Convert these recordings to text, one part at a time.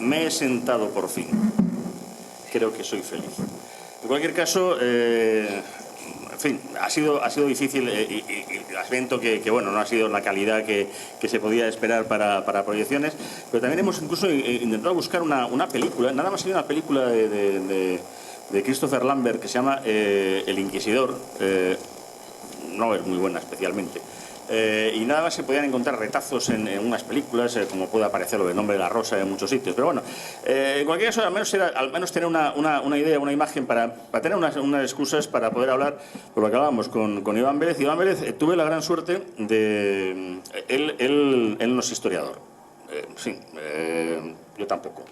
me he sentado por fin. Creo que soy feliz. En cualquier caso, en fin, ha sido difícil y lamento que bueno, no ha sido la calidad que se podía esperar para proyecciones, pero también hemos incluso intentado buscar una película, nada más hay una película de Christopher Lambert que se llama El Inquisidor, no es muy buena especialmente. Y nada más se podían encontrar retazos en unas películas, como puede aparecer lo del Nombre de la Rosa en muchos sitios. Pero bueno, en cualquier caso, al menos tener una idea, una imagen para tener unas excusas para poder hablar, por lo que hablábamos con Iván Vélez. Iván Vélez, tuve la gran suerte de... Él no es historiador. Sí, yo tampoco.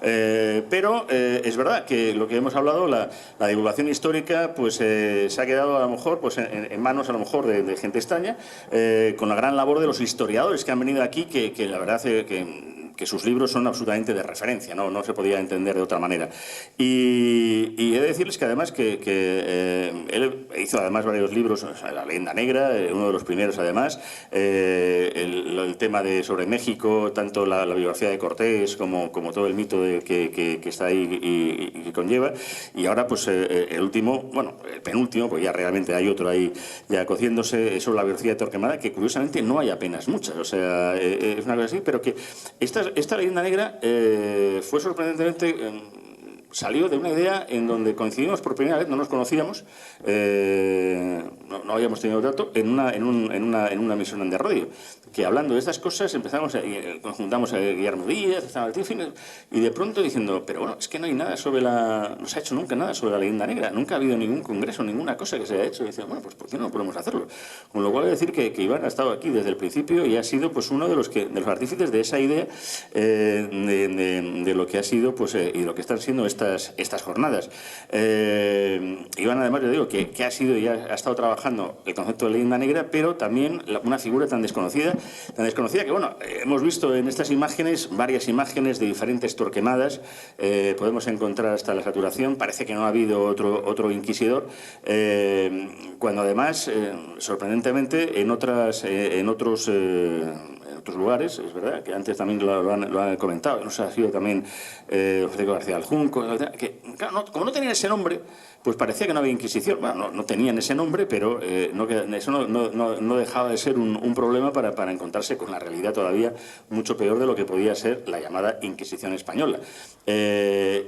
Pero es verdad que lo que hemos hablado, la divulgación histórica, pues se ha quedado a lo mejor pues, en manos a lo mejor de gente extraña, con la gran labor de los historiadores que han venido aquí, que la verdad que sus libros son absolutamente de referencia, no se podía entender de otra manera. Y he de decirles que además él hizo además varios libros, o sea, La Leyenda Negra, uno de los primeros además, el tema sobre México, tanto la biografía de Cortés como todo el mito que está ahí y que conlleva, y ahora pues el último, bueno, el penúltimo, pues ya realmente hay otro ahí ya cociéndose, sobre la biografía de Torquemada, que curiosamente no hay apenas muchas, o sea, es una cosa así, pero que esta Leyenda Negra fue sorprendentemente... salió de una idea en donde coincidimos por primera vez, no nos conocíamos, no habíamos tenido trato, en una emisión en de radio, que hablando de estas cosas empezamos, conjuntamos a Guillermo Díaz, a Martín, y de pronto diciendo, pero bueno, es que no hay nada no se ha hecho nunca nada sobre la Leyenda Negra, nunca ha habido ningún congreso, ninguna cosa que se haya hecho, y decía, bueno, pues ¿por qué no podemos hacerlo? Con lo cual, decir que Iván ha estado aquí desde el principio y ha sido pues uno de los artífices de esa idea de lo que ha sido pues, y lo que están siendo estas jornadas. Iván, además, yo digo que ha sido y ha estado trabajando el concepto de leyenda negra, pero también una figura tan desconocida que, bueno, hemos visto en estas imágenes, varias imágenes de diferentes Torquemadas, podemos encontrar hasta la saturación, parece que no ha habido otro inquisidor, cuando además, sorprendentemente, en otros lugares, es verdad, que antes también lo han comentado, no sé, ha sido también José García del Junco, que claro, como no tenían ese nombre, pues parecía que no había Inquisición. Bueno, no tenían ese nombre, pero eso no dejaba de ser un problema para encontrarse con la realidad todavía mucho peor de lo que podía ser la llamada Inquisición española.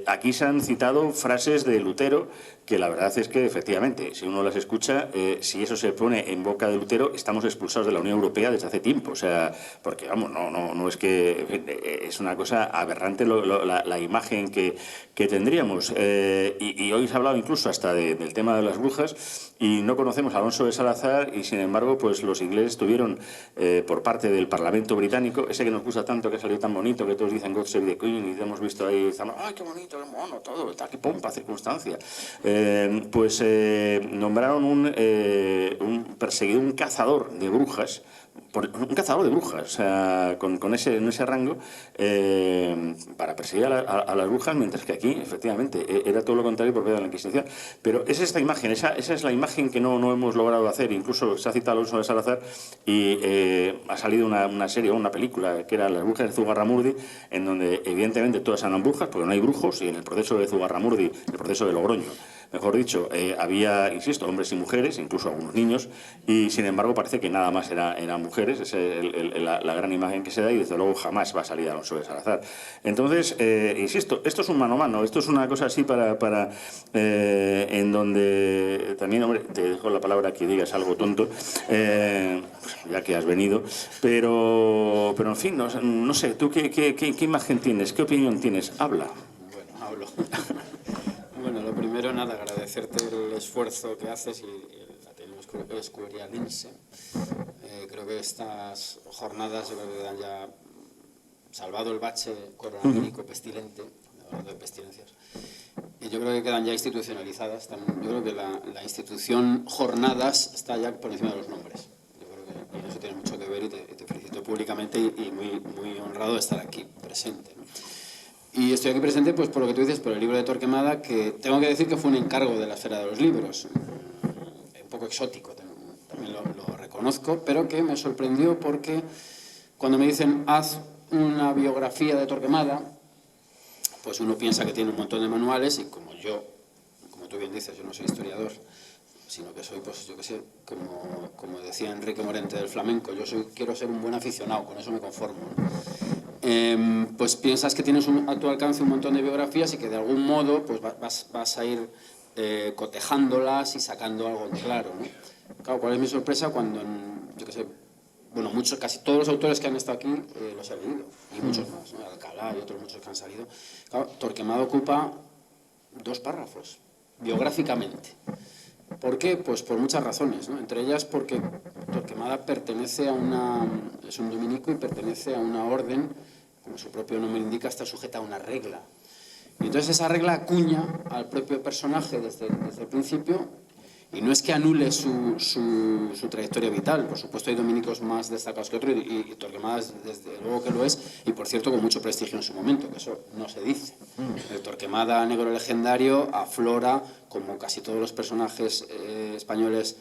Aquí se han citado frases de Lutero, que la verdad es que, efectivamente, si uno las escucha, si eso se pone en boca de Lutero, estamos expulsados de la Unión Europea desde hace tiempo. O sea, porque, vamos, no es que... es una cosa aberrante la imagen que tendríamos. Y hoy se ha hablado incluso hasta del tema de las brujas, y no conocemos a Alonso de Salazar, y sin embargo, pues los ingleses tuvieron, por parte del Parlamento británico, ese que nos gusta tanto, que salió tan bonito, que todos dicen God Save the Queen, y hemos visto ahí, ¡ay, qué bonito, qué mono, todo, qué pompa, circunstancia! Nombraron un perseguidor, un cazador de brujas, o sea, con ese rango, para perseguir a las brujas, mientras que aquí, efectivamente, era todo lo contrario por medio de la Inquisición. Pero es esta imagen, esa es la imagen que no hemos logrado hacer. Incluso se ha citado Alonso de Salazar y ha salido una serie o una película que era Las brujas de Zugarramurdi, en donde evidentemente todas eran brujas, porque no hay brujos, y en el proceso de Zugarramurdi, el proceso de Logroño, mejor dicho, había, insisto, hombres y mujeres, incluso algunos niños, y sin embargo parece que nada más eran mujeres. Esa es la gran imagen que se da, y desde luego jamás va a salir Alonso de Salazar. Entonces, insisto, esto es un mano a mano, esto es una cosa así en donde también, hombre, te dejo la palabra que digas algo tonto, ya que has venido, pero en fin, no sé, ¿tú qué imagen tienes? ¿Qué opinión tienes? Habla. Bueno, hablo. Bueno, lo primero, nada, agradecerte el esfuerzo que haces y la tenemos escurialense. Creo que estas jornadas, yo creo que han ya salvado el bache coronavirico pestilente, hablando de pestilencias, y yo creo que quedan ya institucionalizadas. Yo creo que la institución jornadas está ya por encima de los nombres. Yo creo que eso tiene mucho que ver, y te felicito públicamente y muy honrado de estar aquí presente, ¿no? Y estoy aquí presente pues por lo que tú dices, por el libro de Torquemada, que tengo que decir que fue un encargo de la Esfera de los Libros, un poco exótico, también lo reconozco, pero que me sorprendió porque cuando me dicen haz una biografía de Torquemada, pues uno piensa que tiene un montón de manuales y como tú bien dices, yo no soy historiador, sino que soy, pues yo qué sé, como decía Enrique Morente del flamenco, quiero ser un buen aficionado, con eso me conformo, ¿no? Pues piensas que tienes a tu alcance un montón de biografías y que de algún modo pues vas a ir cotejándolas y sacando algo en claro, ¿no? Claro, ¿cuál es mi sorpresa cuando, yo qué sé, bueno, casi todos los autores que han estado aquí los he leído, y muchos más, ¿no? Alcalá y otros muchos que han salido. Claro, Torquemada ocupa 2 párrafos, biográficamente. ¿Por qué? Pues por muchas razones, ¿no? Entre ellas porque Torquemada es un dominico y pertenece a una orden, como su propio nombre indica, está sujeta a una regla. Y entonces esa regla acuña al propio personaje desde el principio, y no es que anule su trayectoria vital. Por supuesto hay dominicos más destacados que otros, y Torquemada desde luego que lo es, y por cierto con mucho prestigio en su momento, que eso no se dice. El Torquemada negro legendario aflora, como casi todos los personajes españoles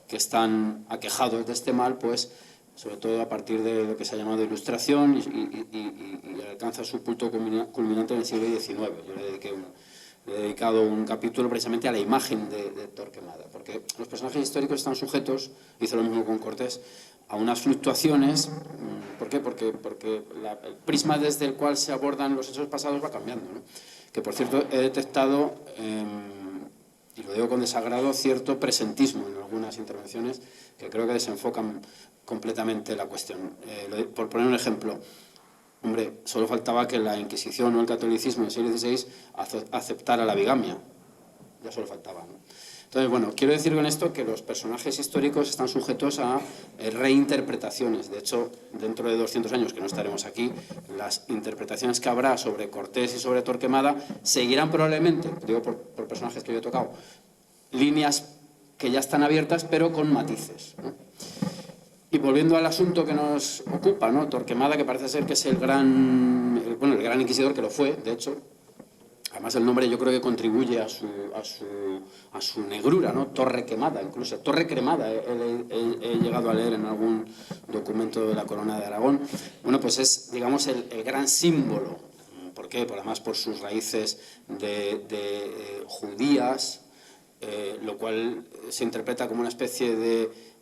que están aquejados de este mal, pues sobre todo a partir de lo que se ha llamado Ilustración, y alcanza su punto culminante en el siglo XIX. Yo le he dedicado un capítulo precisamente a la imagen de Torquemada, porque los personajes históricos están sujetos, hice lo mismo con Cortés, a unas fluctuaciones. ¿Por qué? Porque el prisma desde el cual se abordan los hechos pasados va cambiando, ¿no? Que por cierto he detectado, y lo digo con desagrado, cierto presentismo en algunas intervenciones que creo que desenfocan completamente la cuestión. Por poner un ejemplo, hombre, solo faltaba que la Inquisición o el catolicismo del siglo XVI aceptara la bigamia. Ya solo faltaba, ¿no? Entonces, bueno, quiero decir con esto que los personajes históricos están sujetos a reinterpretaciones. De hecho, dentro de 200 años, que no estaremos aquí, las interpretaciones que habrá sobre Cortés y sobre Torquemada seguirán probablemente, digo por personajes que yo he tocado, líneas que ya están abiertas, pero con matices, ¿no? Y volviendo al asunto que nos ocupa, ¿no? Torquemada, que parece ser que es el gran inquisidor, que lo fue, de hecho. Además el nombre yo creo que contribuye a su negrura, ¿no? Torre quemada, incluso Torre cremada, he llegado a leer en algún documento de la Corona de Aragón. Bueno, pues es, digamos, el gran símbolo. ¿Por qué? Además por sus raíces judías, lo cual se interpreta como una especie de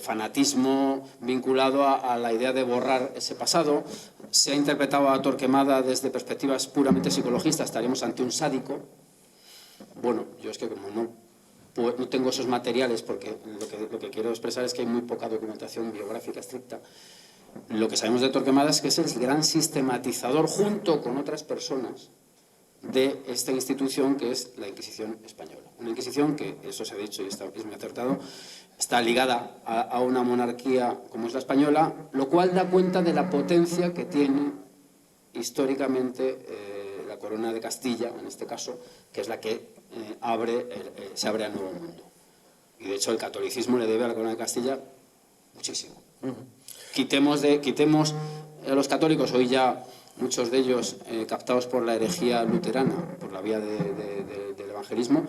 fanatismo vinculado a la idea de borrar ese pasado. Se ha interpretado a Torquemada desde perspectivas puramente psicologistas, estaríamos ante un sádico. Bueno, yo es que como no tengo esos materiales, porque lo que quiero expresar es que hay muy poca documentación biográfica estricta. Lo que sabemos de Torquemada es que es el gran sistematizador, junto con otras personas, de esta institución que es la Inquisición española. Una Inquisición que, eso se ha dicho y es muy acertado, está ligada a una monarquía como es la española, lo cual da cuenta de la potencia que tiene históricamente la Corona de Castilla, en este caso, que es la que se abre al Nuevo Mundo. Y de hecho el catolicismo le debe a la Corona de Castilla muchísimo. Quitemos a los católicos, hoy ya muchos de ellos captados por la herejía luterana, por la vía del evangelismo.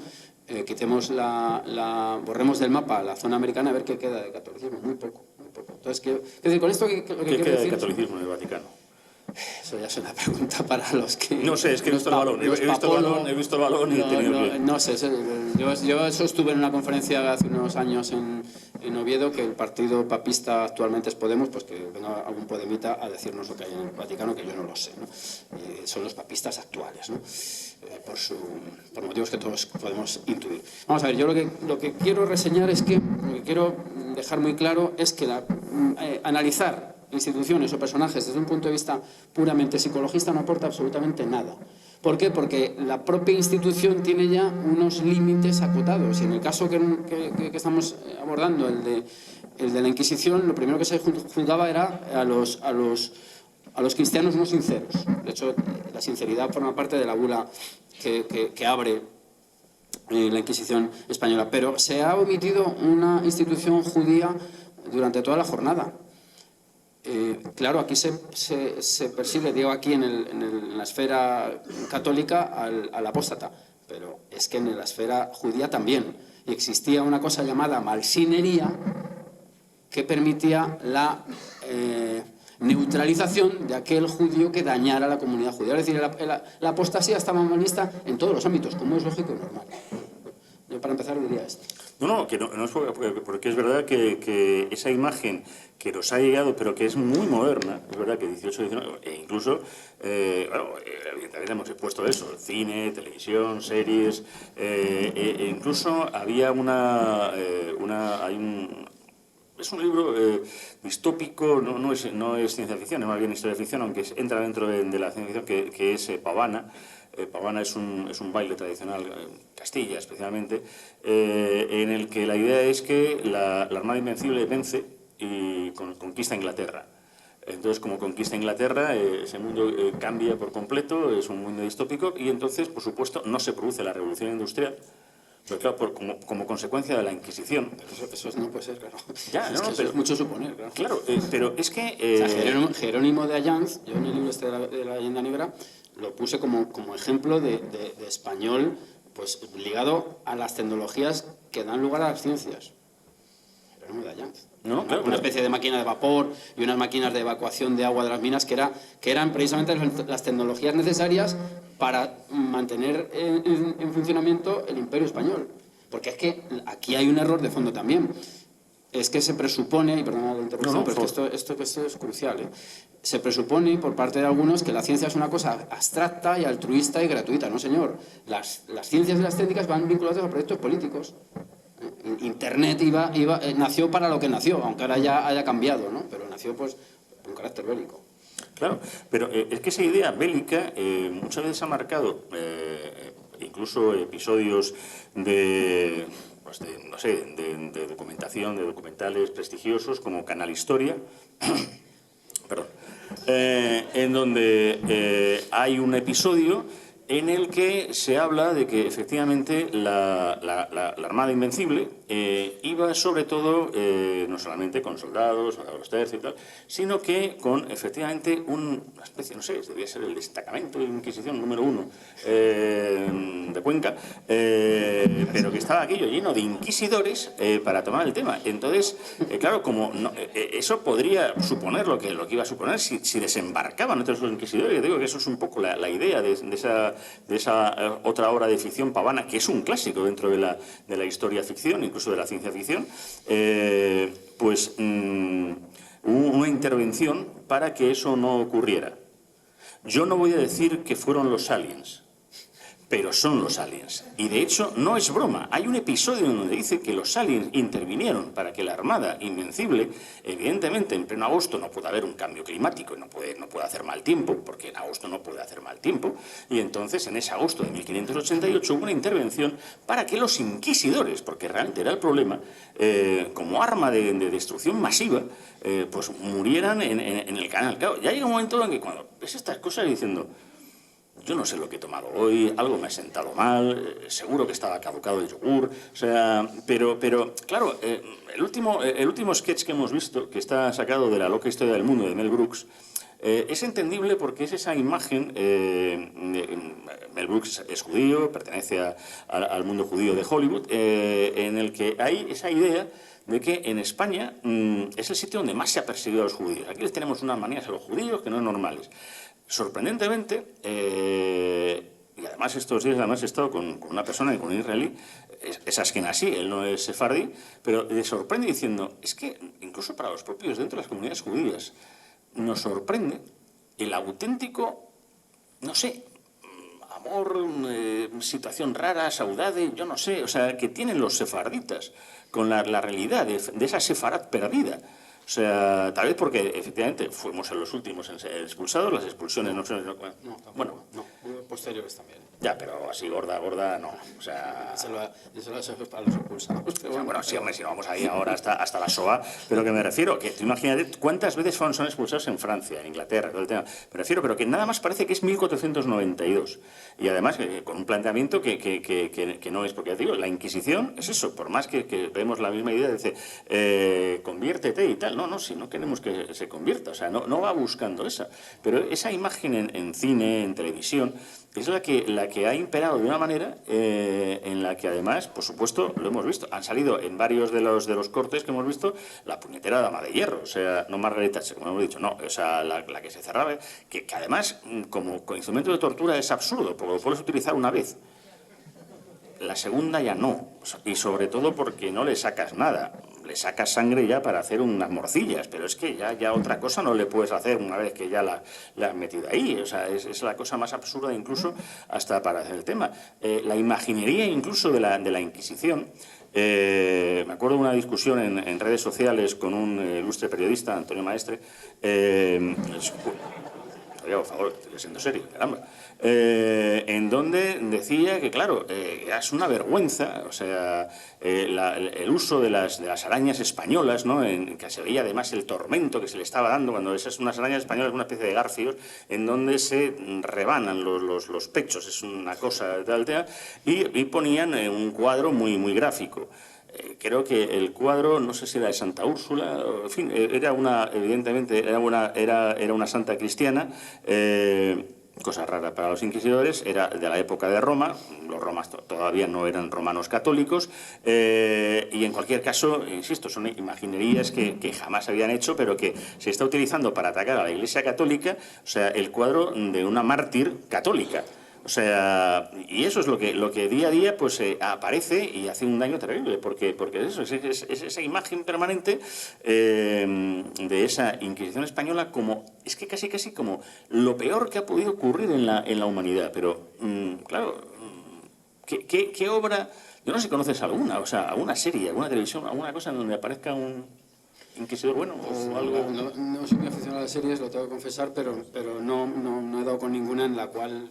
Borremos del mapa la zona americana a ver qué queda de catolicismo. Muy poco. Entonces, quiero decir, con esto ¿Qué queda de catolicismo en el Vaticano? Eso ya es una pregunta para los que... No sé, es que he visto el balón. He visto el balón y he tenido que... No sé, yo sostuve en una conferencia hace unos años en Oviedo que el partido papista actualmente es Podemos, pues que venga algún podemita a decirnos lo que hay en el Vaticano, que yo no lo sé, ¿no? Son los papistas actuales, ¿no? Por motivos que todos podemos intuir. Vamos a ver, yo lo que quiero reseñar es que, lo que quiero dejar muy claro es que analizar instituciones o personajes desde un punto de vista puramente psicologista no aporta absolutamente nada. ¿Por qué? Porque la propia institución tiene ya unos límites acotados, y en el caso que estamos abordando, el de la Inquisición, lo primero que se juzgaba era a los cristianos no sinceros. De hecho, la sinceridad forma parte de la bula que abre la Inquisición española. Pero se ha omitido una institución judía durante toda la jornada. Claro, aquí se persigue, digo aquí en la esfera católica, al apóstata, pero es que en la esfera judía también. Y existía una cosa llamada malsinería que permitía neutralización de aquel judío que dañara a la comunidad judía. Es decir, la apostasía estaba malista en todos los ámbitos, como es lógico y normal. Yo, para empezar, diría esto. No es porque es verdad que esa imagen que nos ha llegado, pero que es muy moderna, es verdad que 18, 19, e incluso, evidentemente hemos expuesto eso, cine, televisión, series, incluso había es un libro distópico, no es ciencia ficción, es más bien historia ficción, aunque entra dentro de la ciencia ficción, que es Pavana. Pavana es un baile tradicional, Castilla especialmente, en el que la idea es que la Armada Invencible vence y conquista Inglaterra. Entonces, como conquista Inglaterra, ese mundo cambia por completo, es un mundo distópico, y entonces, por supuesto, no se produce la revolución industrial. Pero claro, como consecuencia de la Inquisición. Eso no puede ser, claro. Ya, es que eso es mucho suponer, claro. Claro, pero es que... O sea, Jerónimo de Allanz, yo en el libro este de la leyenda negra, lo puse como ejemplo de español, pues ligado a las tecnologías que dan lugar a las ciencias. Jerónimo de Allanz. Una especie de máquina de vapor y unas máquinas de evacuación de agua de las minas que eran precisamente las tecnologías necesarias para mantener en funcionamiento el Imperio Español. Porque es que aquí hay un error de fondo también. Es que se presupone, y perdona la interrupción, pero es que esto es crucial, se presupone por parte de algunos que la ciencia es una cosa abstracta y altruista y gratuita. No, señor. Las ciencias y las técnicas van vinculadas a proyectos políticos. Internet nació para lo que nació, aunque ahora ya haya cambiado, ¿no? Pero nació pues con carácter bélico. Claro, pero es que esa idea bélica muchas veces ha marcado incluso episodios de documentación, de documentales prestigiosos como Canal Historia, perdón, en donde hay un episodio en el que se habla de que efectivamente la Armada Invencible iba sobre todo no solamente con soldados, los tercios y tal, sino que con efectivamente una especie, no sé, debía ser el destacamento de Inquisición número 1 de Cuenca, pero que estaba aquello lleno de inquisidores para tomar el tema. Entonces, claro, como eso podría suponer lo que iba a suponer si desembarcaban otros los inquisidores. Yo digo que eso es un poco la idea de esa otra obra de ficción, Pavana, que es un clásico dentro de la historia ficción, incluso de la ciencia ficción, pues hubo una intervención para que eso no ocurriera. Yo no voy a decir que fueron los aliens, pero son los aliens. Y de hecho no es broma. Hay un episodio en donde dice que los aliens intervinieron para que la Armada Invencible, evidentemente en pleno agosto no puede haber un cambio climático y no puede hacer mal tiempo, porque en agosto no puede hacer mal tiempo, y entonces en ese agosto de 1588 hubo una intervención para que los inquisidores, porque realmente era el problema, como arma de destrucción masiva, pues murieran en el canal. Claro, ya llega un momento en que cuando ves estas cosas diciendo... Yo no sé lo que he tomado hoy, algo me ha sentado mal, seguro que estaba caducado el yogur, o sea, pero claro, el último sketch que hemos visto, que está sacado de La loca historia del mundo de Mel Brooks, es entendible porque es esa imagen, Mel Brooks es judío, pertenece al mundo judío de Hollywood, en el que hay esa idea de que en España es el sitio donde más se ha perseguido a los judíos. Aquí les tenemos unas manías a los judíos que no son normales. Sorprendentemente, y además estos días he estado con una persona, con un israelí, es askenazí, él no es sefardí, pero le sorprende diciendo, es que incluso para los propios dentro de las comunidades judías, nos sorprende el auténtico, no sé, amor, situación rara, saudade, yo no sé, o sea, que tienen los sefarditas con la realidad de esa sefarad perdida. O sea, tal vez porque efectivamente fuimos en los últimos expulsados, las expulsiones no son... Bueno, posteriores también. Ya, pero así gorda, no. O sea... Eso es para los expulsados. Pero bueno, sí, hombre, si no vamos ahí ahora hasta la SOA, pero que me refiero, que tú imagínate cuántas veces son expulsados en Francia, en Inglaterra, todo el tema. Me refiero, pero que nada más parece que es 1492. Y además con un planteamiento que no es, porque ya te digo, la Inquisición es eso, por más que vemos la misma idea, dice, conviértete y tal. No, si no queremos que se convierta, o sea, no va buscando esa. Pero esa imagen en cine, en televisión, es la que ha imperado de una manera en la que además, por supuesto, lo hemos visto. Han salido en varios de los cortes que hemos visto la puñetera dama de hierro, o sea, no Margaret Thatcher, como hemos dicho, no, o sea, la que se cerraba, que además, como instrumento de tortura es absurdo, porque lo puedes utilizar una vez. La segunda ya no, y sobre todo porque no le sacas nada. Le sacas sangre ya para hacer unas morcillas, pero es que ya otra cosa no le puedes hacer una vez que ya la has metido ahí. O sea, es la cosa más absurda incluso hasta para hacer el tema. La imaginería incluso de la Inquisición. Me acuerdo de una discusión en redes sociales con un ilustre periodista, Antonio Maestre. Por favor, estoy siendo serio, caramba. En donde decía que, claro, es una vergüenza, o sea, el uso de las arañas españolas, ¿no? En que se veía además el tormento que se le estaba dando cuando esas unas arañas españolas, una especie de garfios, en donde se rebanan los pechos, es una cosa tal, y ponían un cuadro muy gráfico. Creo que el cuadro, no sé si era de Santa Úrsula, en fin, evidentemente era una santa cristiana, cosa rara para los inquisidores, era de la época de Roma, los romanos todavía no eran romanos católicos, y en cualquier caso, insisto, son imaginerías que jamás se habían hecho, pero que se está utilizando para atacar a la Iglesia católica, o sea, el cuadro de una mártir católica. O sea, y eso es lo que día a día pues aparece y hace un daño terrible, porque eso es esa imagen permanente de esa Inquisición española como, es que casi como lo peor que ha podido ocurrir en la humanidad. Pero, claro, ¿qué obra? Yo no sé si conoces alguna, o sea, alguna serie, alguna televisión, alguna cosa en donde aparezca un inquisidor bueno o algo. No soy muy aficionado a las series, lo tengo que confesar, pero no he dado con ninguna en la cual,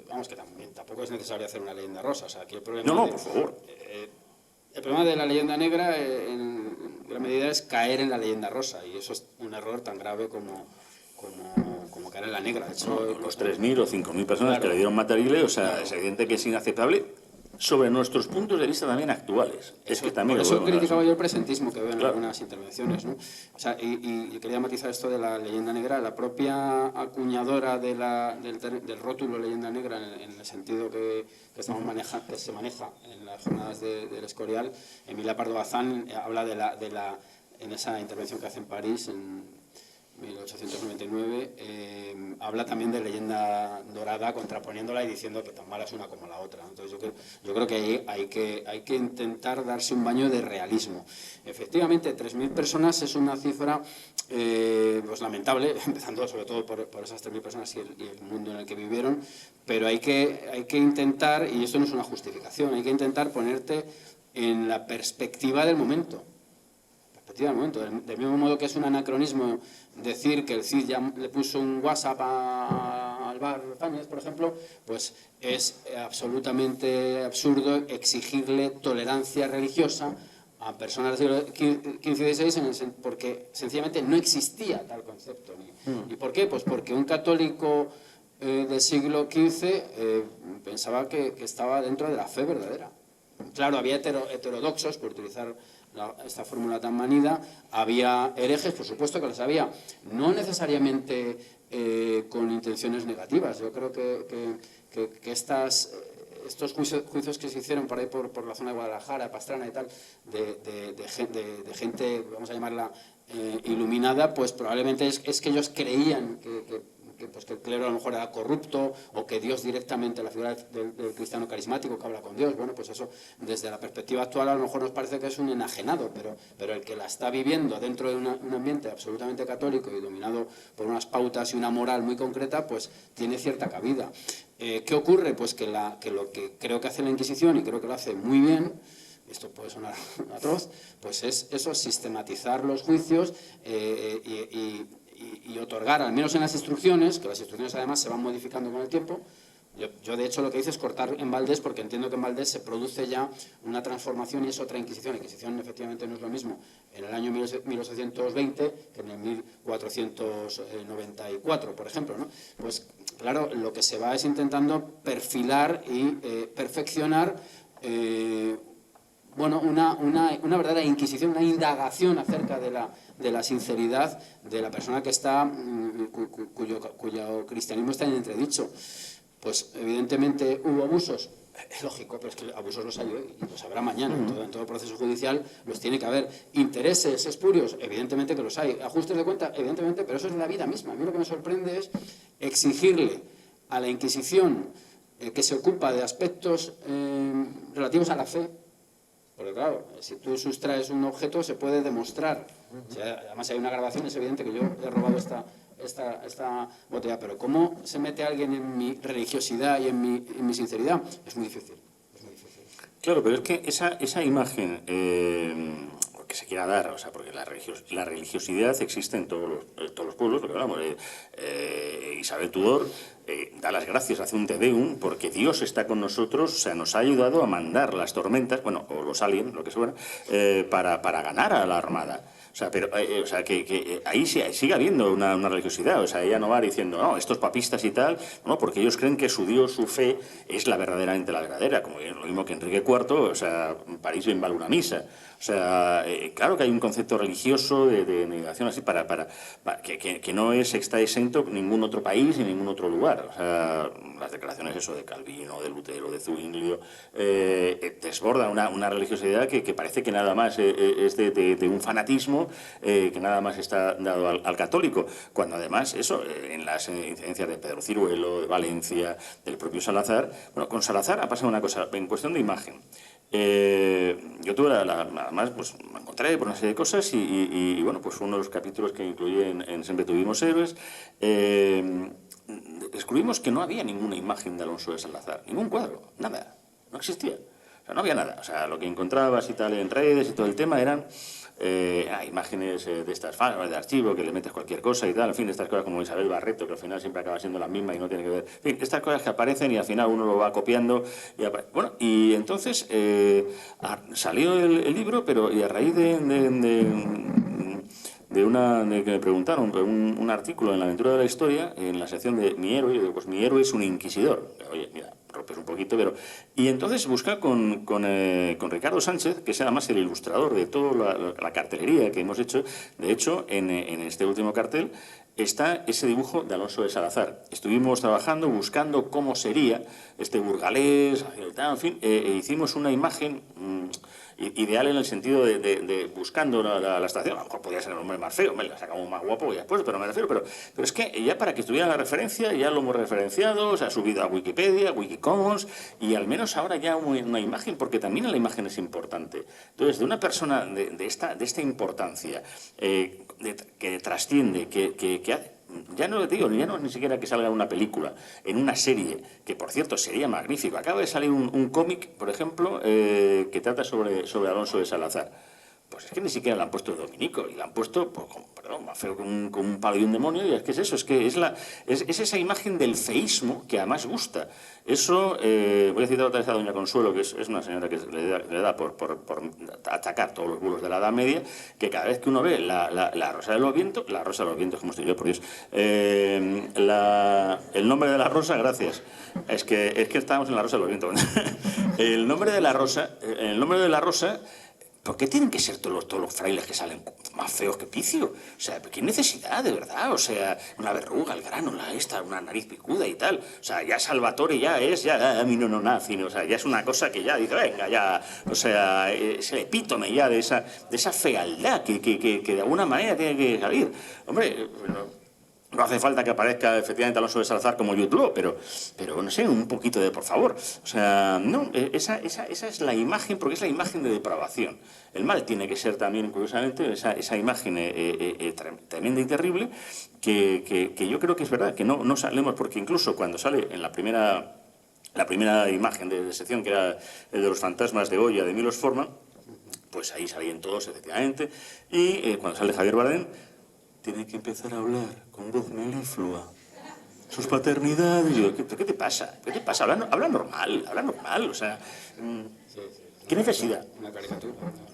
vamos, que tampoco es necesario hacer una leyenda rosa. O sea, aquí el problema Por favor. El problema de la leyenda negra, en gran medida, es caer en la leyenda rosa, y eso es un error tan grave como caer en la negra. De hecho, los 3.000 o 5.000 personas, claro, que le dieron Matarile, o sea, claro, es evidente que es inaceptable sobre nuestros puntos de vista también actuales. Es que también por eso criticaba yo el presentismo que veo en algunas intervenciones, ¿no? O sea, y quería matizar esto de la leyenda negra. La propia acuñadora del rótulo leyenda negra, en el sentido que se maneja en las jornadas del Escorial, Emilia Pardo Bazán habla en esa intervención que hace en París en 1899, habla también de leyenda dorada, contraponiéndola y diciendo que tan mala es una como la otra. Entonces yo creo que ahí hay que intentar darse un baño de realismo. Efectivamente, 3.000 personas es una cifra pues lamentable, empezando sobre todo por esas 3.000 personas y el mundo en el que vivieron, pero hay que intentar, y esto no es una justificación, hay que intentar ponerte en la perspectiva del momento. Del mismo modo que es un anacronismo decir que el Cid ya le puso un WhatsApp al bar Fáñez, por ejemplo, pues es absolutamente absurdo exigirle tolerancia religiosa a personas del siglo XV y XVI porque sencillamente no existía tal concepto. ¿Y por qué? Pues porque un católico del siglo XV pensaba que estaba dentro de la fe verdadera. Claro, había heterodoxos, por utilizar esta fórmula tan manida, había herejes, por supuesto que las había, no necesariamente con intenciones negativas. Yo creo que estos juicios que se hicieron por ahí por la zona de Guadalajara, Pastrana y tal, de gente, vamos a llamarla iluminada, pues probablemente es que ellos creían que el clero a lo mejor era corrupto, o que Dios directamente, la figura del cristiano carismático que habla con Dios. Bueno, pues eso desde la perspectiva actual a lo mejor nos parece que es un enajenado, pero el que la está viviendo dentro de un ambiente absolutamente católico y dominado por unas pautas y una moral muy concreta, pues tiene cierta cabida. ¿Qué ocurre? Pues que lo que creo que hace la Inquisición, y creo que lo hace muy bien, esto puede sonar atroz, pues es eso, sistematizar los juicios y otorgar, al menos en las instrucciones, que las instrucciones además se van modificando con el tiempo. Yo de hecho lo que hice es cortar en Valdés, porque entiendo que en Valdés se produce ya una transformación y es otra Inquisición. La Inquisición efectivamente no es lo mismo en el año 1820 que en el 1494, por ejemplo, ¿no? Pues claro, lo que se va es intentando perfilar y perfeccionar una verdadera inquisición, una indagación acerca de la sinceridad de la persona que está, cuyo cristianismo está en entredicho. Pues evidentemente hubo abusos. Es lógico, pero es que abusos los hay hoy y los habrá mañana. En todo proceso judicial los tiene que haber. Intereses espurios, evidentemente que los hay. Ajustes de cuenta, evidentemente, pero eso es la vida misma. A mí lo que me sorprende es exigirle a la Inquisición que se ocupa de aspectos relativos a la fe. Porque claro, si tú sustraes un objeto se puede demostrar. O sea, además hay una grabación, es evidente que yo he robado esta botella, pero ¿cómo se mete alguien en mi religiosidad y en mi sinceridad? Es muy difícil. Claro, pero es que esa imagen que se quiera dar, o sea, porque la religiosidad existe en todos los pueblos, porque hablamos, Isabel Tudor da las gracias, hace un Te Deum, porque Dios está con nosotros, o sea, nos ha ayudado a mandar las tormentas, bueno, o los aliens, lo que fuera, para ganar a la Armada. O sea, pero, o sea, que ahí sigue habiendo una religiosidad. O sea, ella no va diciendo, no, estos papistas y tal, no, porque ellos creen que su Dios, su fe, es verdaderamente la verdadera, como lo mismo que Enrique IV, o sea, París bien vale una misa. O sea, claro que hay un concepto religioso de negación así que no está exento ningún otro país ni ningún otro lugar. O sea, las declaraciones eso de Calvino, de Lutero, de Zwinglio, desborda una religiosidad que parece que nada más es de un fanatismo que nada más está dado al católico, cuando además eso, en las incidencias de Pedro Ciruelo, de Valencia, del propio Salazar, bueno, con Salazar ha pasado una cosa, en cuestión de imagen. Yo tuve además pues me encontré por una serie de cosas y bueno, pues uno de los capítulos que incluí en Siempre tuvimos héroes, descubrimos que no había ninguna imagen de Alonso de Salazar, ningún cuadro, nada, no existía, o sea, no había nada, o sea, lo que encontrabas y tal en redes y todo el tema eran imágenes de estas falsas de archivo, que le metes cualquier cosa y tal, en fin, estas cosas como Isabel Barreto, que al final siempre acaba siendo la misma y no tiene que ver, en fin, estas cosas que aparecen y al final uno lo va copiando bueno, y entonces salió el libro, pero y a raíz de que me preguntaron un artículo en La Aventura de la Historia, en la sección de Mi héroe, y digo, pues mi héroe es un inquisidor. Oye, mira, rompes un poquito, pero... Y entonces busca con Ricardo Sánchez, que es además el ilustrador de toda la cartelería que hemos hecho. De hecho, en este último cartel está ese dibujo de Alonso de Salazar. Estuvimos trabajando, buscando cómo sería este burgalés, en fin, hicimos una imagen... ideal en el sentido de buscando la estación. A lo mejor podría ser el hombre más feo, la sacamos más guapo ya después, pero me refiero, pero es que ya para que estuviera la referencia ya lo hemos referenciado, se ha subido a Wikipedia, Wikicommons, y al menos ahora ya una imagen, porque también la imagen es importante. Entonces, de una persona de esta importancia, que trasciende, que hace... Ya no le digo, ya no ni siquiera que salga una película, en una serie, que por cierto sería magnífico. Acaba de salir un cómic, por ejemplo, que trata sobre Alonso de Salazar. Pues es que ni siquiera le han puesto Dominico, y le han puesto, pues, perdón, más feo con un palo y un demonio, y es que es eso, es que es esa imagen del feísmo que además gusta. Eso, voy a citar otra vez a doña Consuelo, que es una señora que le da por atacar todos los bulos de la Edad Media, que cada vez que uno ve la Rosa de los Vientos, como estoy yo, por Dios, el nombre de la rosa, gracias, es que estábamos en la Rosa de los Vientos. El nombre de la rosa, ¿por qué tienen que ser todos los frailes que salen más feos que Picio? O sea, ¿qué necesidad, de verdad? O sea, una verruga, el grano, una nariz picuda y tal. O sea, ya Salvatore ya a mí no nazi, o sea, ya es una cosa que ya dice, venga, ya, o sea, es el epítome ya de esa fealdad que de alguna manera tiene que salir. Hombre, no hace falta que aparezca efectivamente Alonso de Salazar como Jude Law, pero no sé, un poquito de por favor. O sea, no, esa es la imagen, porque es la imagen de depravación. El mal tiene que ser también, curiosamente, esa imagen tremenda y terrible, que yo creo que es verdad, que no salemos, porque incluso cuando sale en la primera imagen de sección, que era el de los fantasmas de Goya, de Milos Forman, pues ahí salían todos, efectivamente, y cuando sale Javier Bardem, tiene que empezar a hablar con voz meliflua. Sus paternidades. Y yo, ¿qué te pasa? ¿Qué te pasa? Habla normal. O sea, ¿qué necesidad? Una caricatura.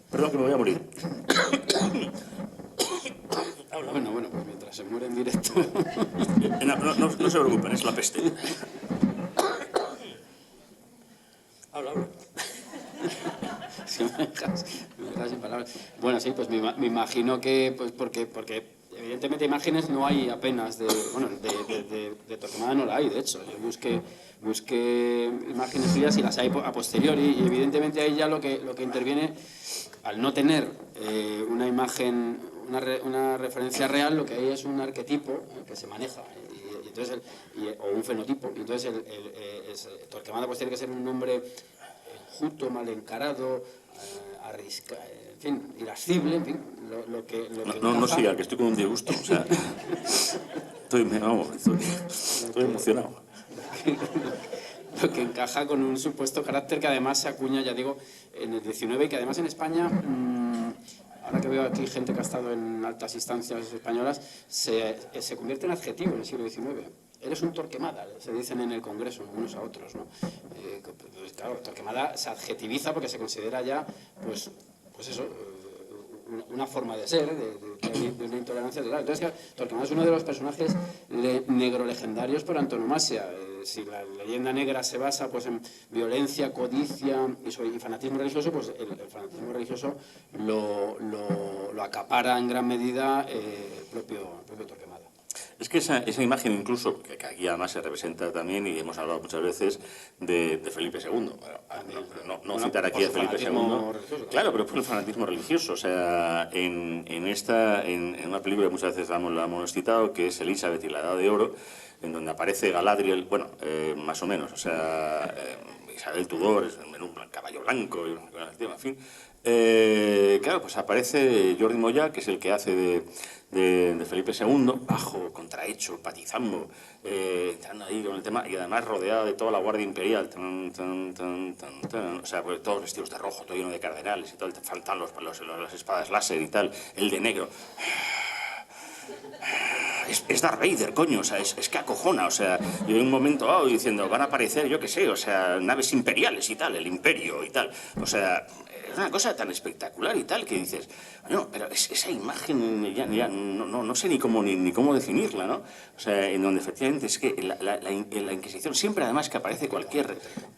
Perdón, que me voy a morir. Bueno, pues mientras se muere en directo. No se preocupen, es la peste. Habla. Si me dejas sin palabras. Bueno, sí, pues me imagino que, pues porque evidentemente imágenes no hay apenas de de Torquemada no la hay, de hecho. Yo busqué imágenes suyas y las hay a posteriori, y evidentemente ahí ya lo que interviene, al no tener una imagen, una referencia real, lo que hay es un arquetipo que se maneja, o un fenotipo. Y entonces Torquemada pues tiene que ser un hombre enjuto, mal encarado, en fin, irascible, en fin, lo que no siga, que estoy con un disgusto, o sea, estoy emocionado. Lo que encaja con un supuesto carácter que además se acuña, ya digo, en el XIX, y que además en España, ahora que veo aquí gente que ha estado en altas instancias españolas, se convierte en adjetivo en el siglo XIX. Eres un Torquemada, se dicen en el Congreso unos a otros, ¿no? Pues claro, Torquemada se adjetiviza porque se considera ya, pues eso, una forma de ser, de una intolerancia total. Entonces, Torquemada es uno de los personajes negro-legendarios por antonomasia. Si la leyenda negra se basa pues en violencia, codicia y fanatismo religioso, pues el fanatismo religioso lo acapara en gran medida el propio Torquemada. Es que esa imagen incluso, que aquí además se representa también, y hemos hablado muchas veces, de Felipe II. No citar aquí a Felipe II. Claro, pero por el fanatismo religioso. O sea, en una película que muchas veces la hemos citado, que es Elizabeth y la Edad de Oro, en donde aparece Galadriel, bueno, más o menos, o sea, Isabel Tudor, en un caballo blanco, en fin. Claro, pues aparece Jordi Moya, que es el que hace de Felipe II, bajo, contrahecho, patizambo, entrando ahí con el tema, y además rodeado de toda la Guardia Imperial, o sea, pues, todos vestidos de rojo, todo lleno de cardenales y todo, faltan las espadas láser y tal, el de negro. Es Darth Vader, coño, o sea, es que acojona, o sea, yo en un momento dado diciendo, van a aparecer, yo qué sé, o sea, naves imperiales y tal, el imperio y tal, o sea, es una cosa tan espectacular y tal que dices, no, pero esa imagen ya no sé ni cómo definirla, ¿no? O sea, en donde efectivamente es que la Inquisición, siempre además que aparece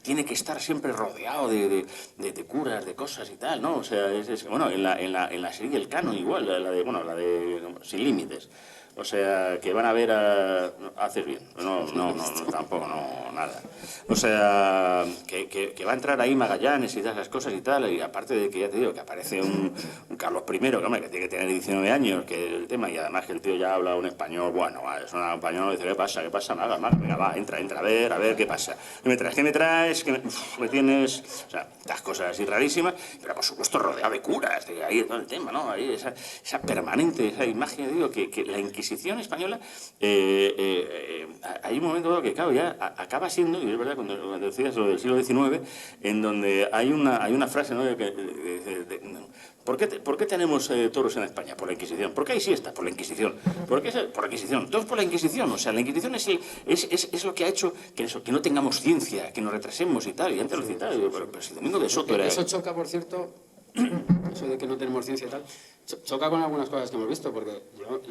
tiene que estar siempre rodeado de curas, de cosas y tal, ¿no? O sea, bueno, en la serie El Canon igual, la de Sin Límites. O sea, que van a ver haces bien. No, tampoco, nada. O sea, que va a entrar ahí Magallanes y todas esas cosas y tal, y aparte de que ya te digo, que aparece un Carlos I, que, hombre, que tiene que tener 19 años, que el tema, y además que el tío ya habla un español, bueno, es un español, dice, ¿qué pasa? Nada, venga, va, entra, a ver, ¿qué pasa? ¿Qué me traes? Me tienes? O sea, estas cosas así rarísimas, pero por supuesto rodeado de curas, de ahí todo el tema, ¿no? Ahí esa permanente, esa imagen, digo, que la Inquisición española, hay un momento dado que, claro, ya acaba siendo, y es verdad, cuando decías lo del siglo XIX, en donde hay una frase, ¿no? ¿Por qué tenemos toros en España? Por la Inquisición. ¿Por qué hay siestas? Por la Inquisición. ¿Por qué por la Inquisición? Todos por la Inquisición. O sea, la Inquisición es lo que ha hecho que no tengamos ciencia, que nos retrasemos y tal. Y antes lo citaba, pero si Domingo de Soto era... Eso choca, por cierto, eso de que no tenemos ciencia y tal, choca con algunas cosas que hemos visto, porque yo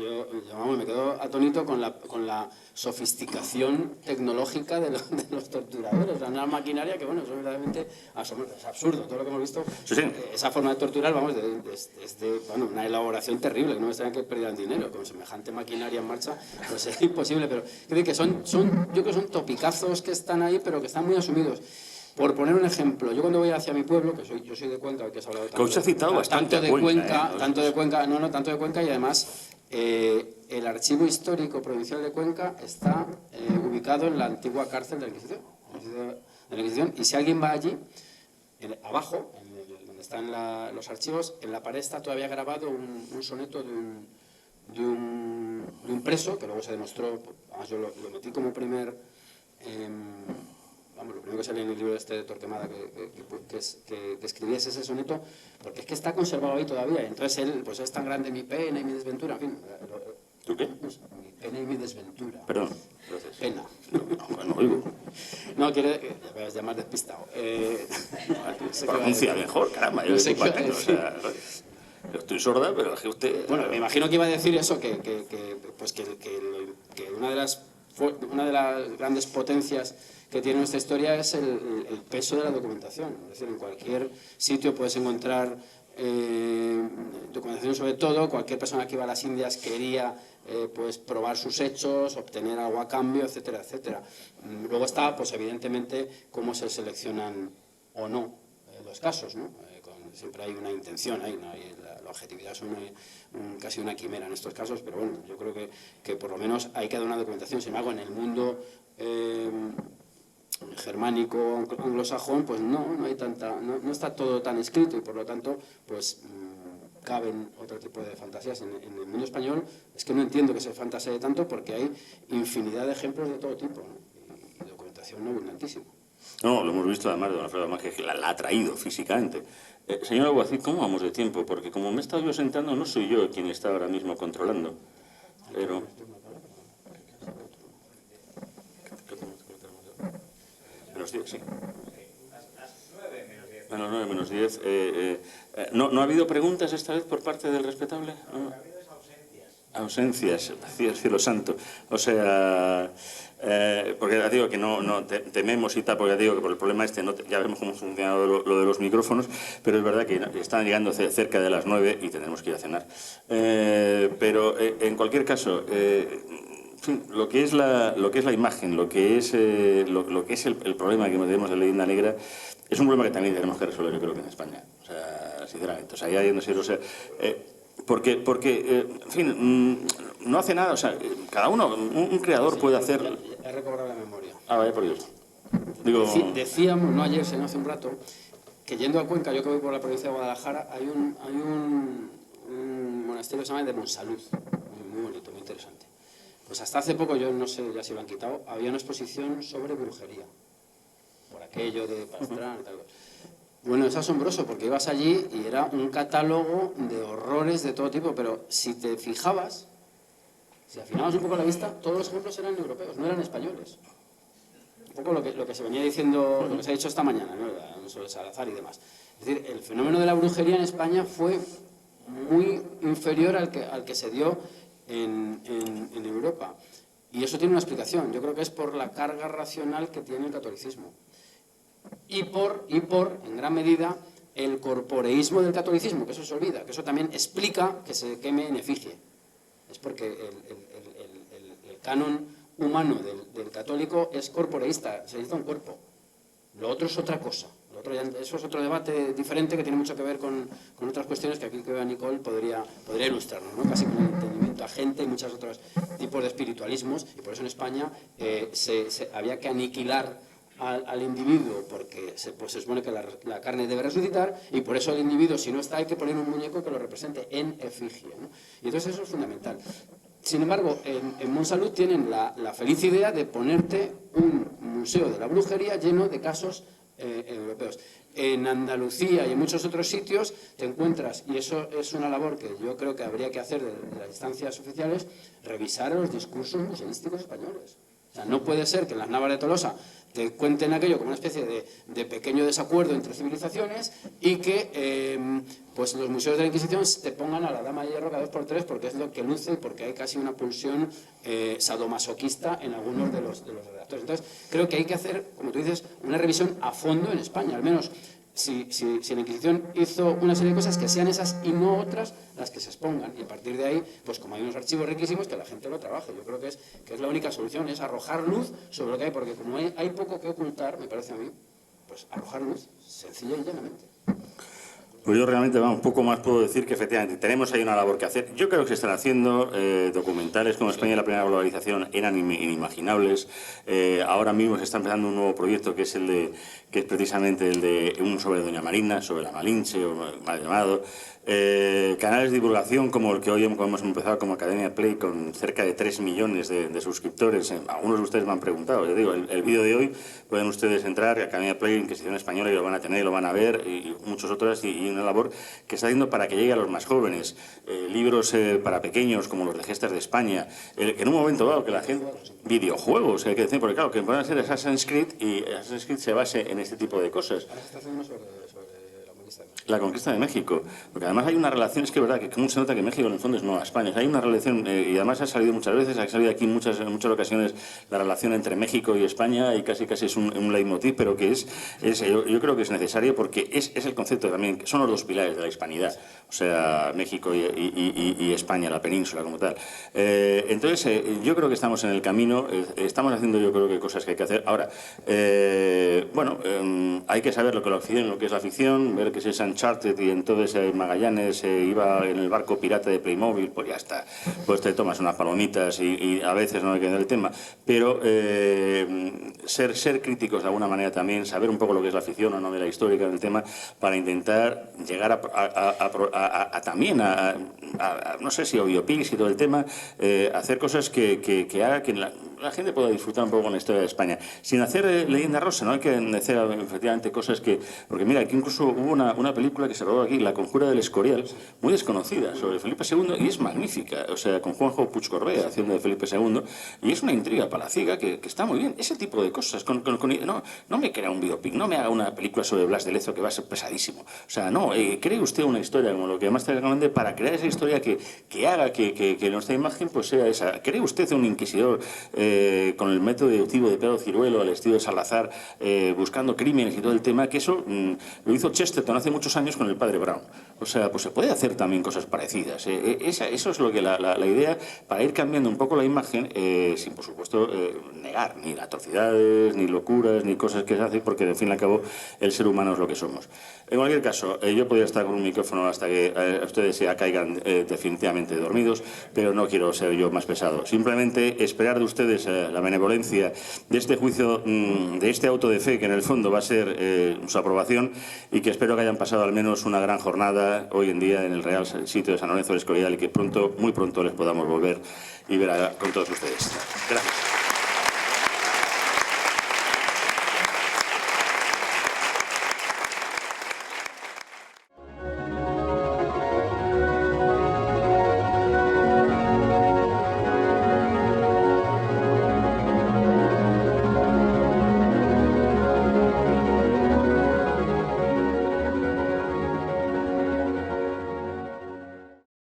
me quedo atónito con la sofisticación tecnológica de los torturadores, una maquinaria que, bueno, es verdaderamente es absurdo todo lo que hemos visto. Sí. Esa forma de torturar, vamos, es de una elaboración terrible, que no me extraña que perdieran dinero con semejante maquinaria en marcha, pues es imposible, pero creo que son topicazos que están ahí, pero que están muy asumidos. Por poner un ejemplo, yo cuando voy hacia mi pueblo, yo soy de Cuenca, que has hablado tanto, que ha citado bastante tanto de Cuenca, y además el archivo histórico provincial de Cuenca está ubicado en la antigua cárcel de la Inquisición, y si alguien va allí, abajo, donde están los archivos, en la pared está todavía grabado un soneto de un preso, que luego se demostró, además yo lo metí como primer... lo primero que sale en el libro de Torquemada que escribiese ese soneto, porque es que está conservado ahí todavía. Entonces él, pues es tan grande mi pena y mi desventura, en fin. ¿Tú qué? Mi pena y mi desventura. Perdón. Pena. No oigo. No, quiere... Ya me vas a llamar despistado. Pronuncia mejor, caramba. Yo estoy sorda, pero es que usted... Bueno, me imagino que iba a decir eso, que una de las grandes potencias que tiene nuestra historia es el peso de la documentación. Es decir, en cualquier sitio puedes encontrar documentación sobre todo. Cualquier persona que iba a las Indias quería pues probar sus hechos, obtener algo a cambio, etcétera, etcétera. Luego está, pues evidentemente, cómo se seleccionan o no los casos, ¿no? Siempre hay una intención ahí, ¿no? La objetividad es casi una quimera en estos casos, pero bueno, yo creo que por lo menos hay que dar una documentación. Sin embargo, en el mundo germánico, anglosajón, pues no hay tanta, no está todo tan escrito, y por lo tanto, pues caben otro tipo de fantasías. En el mundo español es que no entiendo que se fantasee tanto, porque hay infinidad de ejemplos de todo tipo, ¿no? Y documentación abundantísima. No, lo hemos visto además de don Alfredo, además que la ha traído físicamente. Señor Alguacil, ¿cómo vamos de tiempo? Porque como me he estado yo sentando, no soy yo quien está ahora mismo controlando. Pero... Menos 10, sí. Menos 9, menos 10. ¿No ha habido preguntas esta vez por parte del respetable? ¿No? Ausencias, cielo santo. O sea, porque ya digo que no tememos y tal, porque ya digo que por el problema ya vemos cómo ha funcionado lo de los micrófonos, pero es verdad que están llegando cerca de las 9 y tendremos que ir a cenar. Pero en cualquier caso, en fin, lo que es la imagen, lo que es el problema que tenemos de Leyenda Negra, es un problema que también tenemos que resolver, yo creo que en España. O sea, sinceramente, o sea, ya no sé, o sea, porque en fin, no hace nada, o sea, cada uno, un creador puede hacer... He recobrado la memoria. Ah, vaya por Dios. Digo... Decíamos, no ayer, sino hace un rato, que yendo a Cuenca, yo que voy por la provincia de Guadalajara, hay un monasterio que se llama el de Monsalud, muy bonito, muy interesante. Pues hasta hace poco, yo no sé ya si lo han quitado, había una exposición sobre brujería, por aquello de Pastrana y tal. Bueno, es asombroso, porque ibas allí y era un catálogo de horrores de todo tipo, pero si te fijabas, si afinabas un poco la vista, todos los ejemplos eran europeos, no eran españoles. Un poco lo que se venía diciendo, lo que se ha dicho esta mañana, ¿no? Sobre Salazar y demás. Es decir, el fenómeno de la brujería en España fue muy inferior al que se dio en Europa. Y eso tiene una explicación. Yo creo que es por la carga racional que tiene el catolicismo. Y por, en gran medida, el corporeísmo del catolicismo, que eso se olvida, que eso también explica que se queme en efigie. Es porque el canon humano del católico es corporeísta, se necesita un cuerpo. Lo otro es otra cosa. Eso es otro debate diferente que tiene mucho que ver con otras cuestiones que aquí creo que Nicole podría ilustrarnos, ¿no? Casi con el entendimiento agente y muchos otros tipos de espiritualismos, y por eso en España había que aniquilar al individuo, porque se supone que la carne debe resucitar, y por eso el individuo, si no está, hay que poner un muñeco que lo represente en efigie, ¿no? Y entonces eso es fundamental. Sin embargo, en Monsalud tienen la feliz idea de ponerte un museo de la brujería lleno de casos europeos. En Andalucía y en muchos otros sitios te encuentras, y eso es una labor que yo creo que habría que hacer de las instancias oficiales, revisar los discursos museísticos españoles. O sea, no puede ser que en las Navas de Tolosa te cuenten aquello como una especie de pequeño desacuerdo entre civilizaciones, y que pues los museos de la Inquisición te pongan a la Dama de Hierro cada 2 por 3 porque es lo que luce y porque hay casi una pulsión sadomasoquista en algunos de los redactores. Entonces, creo que hay que hacer, como tú dices, una revisión a fondo en España, al menos si la Inquisición hizo una serie de cosas, que sean esas y no otras las que se expongan, y a partir de ahí, pues como hay unos archivos riquísimos, que la gente lo trabaje. Yo creo que es la única solución, es arrojar luz sobre lo que hay, porque como hay poco que ocultar, me parece a mí, pues arrojar luz, sencilla y llanamente. Pues yo realmente, un poco más puedo decir que efectivamente tenemos ahí una labor que hacer. Yo creo que se están haciendo documentales como España y la primera globalización eran inimaginables. Ahora mismo se está empezando un nuevo proyecto que es precisamente el de uno sobre Doña Marina, sobre la Malinche, o mal llamado. Canales de divulgación como el que hoy hemos empezado como Academia Play, con cerca de 3 millones de suscriptores. Algunos de ustedes me han preguntado. Yo digo, el vídeo de hoy pueden ustedes entrar, Academia Play, Inquisición Española, y lo van a tener, lo van a ver, y muchos otros, y una labor que está haciendo para que llegue a los más jóvenes. Libros para pequeños como los de Gestas de España, que en un momento dado que la gente... Videojuegos, hay que decir, porque claro, que pueden ser Assassin's Creed, y Assassin's Creed se base en este tipo de cosas. Ahora se está haciendo sobre la conquista de México. la conquista de México. Porque además hay una relación, es que es verdad que cómo se nota que México en el fondo es Nueva España. Hay una relación, y además ha salido muchas veces, ha salido aquí en muchas ocasiones la relación entre México y España, y casi es un leitmotiv, pero que yo creo que es necesario porque es el concepto también, que son los dos pilares de la hispanidad, o sea, México y España, la península como tal. Entonces, yo creo que estamos en el camino, estamos haciendo yo creo que cosas que hay que hacer. Ahora, bueno, hay que saber lo que es la ficción, ver que es Uncharted y entonces Magallanes iba en el barco pirata de Playmobil, pues ya está, pues te tomas unas palomitas y a veces no hay que dar el tema, pero ser críticos de alguna manera también, saber un poco lo que es la ficción o no de la histórica del tema, para intentar llegar también no sé si a biopics y todo el tema, hacer cosas que haga que la gente pueda disfrutar un poco con la historia de España, sin hacer leyenda rosa, no hay que hacer efectivamente cosas porque mira, aquí incluso hubo una película que se rodó aquí, La Conjura del Escorial, muy desconocida, sobre Felipe II, y es magnífica, o sea, con Juanjo Puig Corbea haciendo de Felipe II, y es una intriga palaciega que está muy bien, ese tipo de cosas, no me crea un biopic, no me haga una película sobre Blas de Lezo que va a ser pesadísimo, o sea, no, cree usted una historia como lo que más te recomiende para crear esa historia que haga que nuestra imagen pues sea esa. ¿Cree usted un inquisidor con el método deductivo de Pedro Ciruelo al estilo de Salazar, buscando crímenes y todo el tema, que eso lo hizo Chesterton hace muchos años con el padre Brown? O sea, pues se puede hacer también cosas parecidas. Eso es lo que la idea, para ir cambiando un poco la imagen, sin por supuesto negar ni atrocidades, ni locuras, ni cosas que se hacen, porque al fin y al cabo el ser humano es lo que somos. En cualquier caso, yo podría estar con un micrófono hasta que ustedes ya caigan definitivamente dormidos, pero no quiero ser yo más pesado. Simplemente esperar de ustedes la benevolencia de este juicio, de este auto de fe, que en el fondo va a ser su aprobación, y que espero que hayan pasado al menos una gran jornada hoy en día en el Real Sitio de San Lorenzo del Escorial, y que muy pronto les podamos volver y ver con todos ustedes. Gracias.